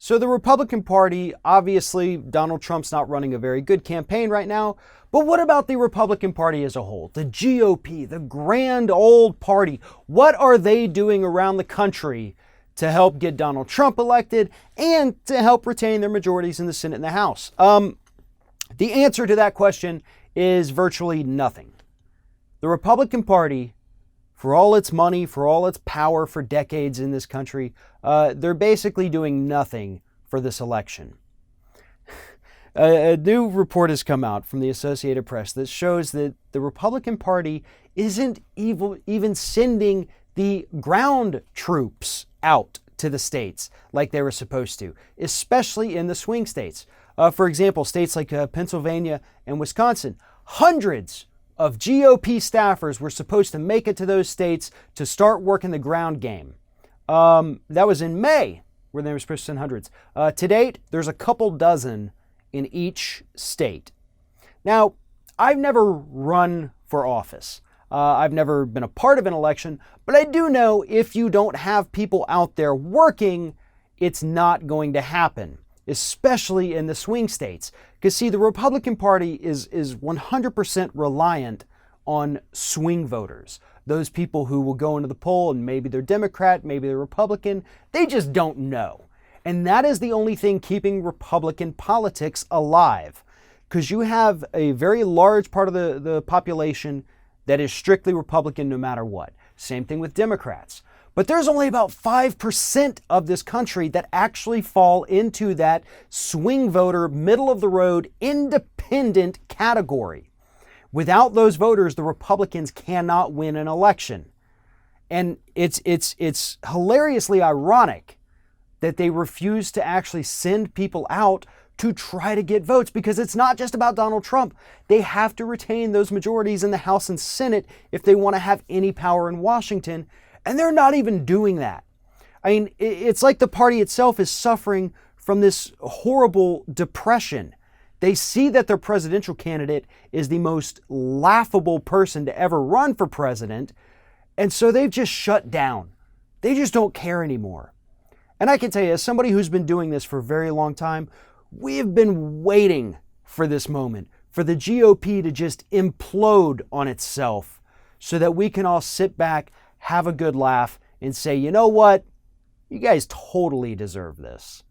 So the Republican Party, obviously, Donald Trump's not running a very good campaign right now. But what about the Republican Party as a whole? The GOP, the grand old party. What are they doing around the country to help get Donald Trump elected and to help retain their majorities in the Senate and the House? The answer to that question is virtually nothing. The Republican Party, for all its money, for all its power for decades in this country, they're basically doing nothing for this election. A new report has come out from the Associated Press that shows that the Republican Party isn't even sending the ground troops out to the states like they were supposed to, especially in the swing states. For example, states like Pennsylvania and Wisconsin, hundreds of GOP staffers were supposed to make it to those states to start working the ground game. That was in May, where they were supposed to send hundreds. To date, there's a couple dozen in each state. Now, I've never run for office. I've never been a part of an election, but I do know if you don't have people out there working, it's not going to happen, especially in the swing states. Because see, the Republican Party is 100% reliant on swing voters. Those people who will go into the poll and maybe they're Democrat, maybe they're Republican, they just don't know. And that is the only thing keeping Republican politics alive. Because you have a very large part of the population that is strictly Republican no matter what. Same thing with Democrats. But there's only about 5% of this country that actually fall into that swing voter, middle of the road, independent category. Without those voters, the Republicans cannot win an election. And it's hilariously ironic that they refuse to actually send people out to try to get votes, because it's not just about Donald Trump. They have to retain those majorities in the House and Senate if they want to have any power in Washington. And they're not even doing that. I mean, it's like the party itself is suffering from this horrible depression. They see that their presidential candidate is the most laughable person to ever run for president. And so they've just shut down. They just don't care anymore. And I can tell you, as somebody who's been doing this for a very long time, we've been waiting for this moment, for the GOP to just implode on itself so that we can all sit back, have a good laugh, and say, you know what? You guys totally deserve this.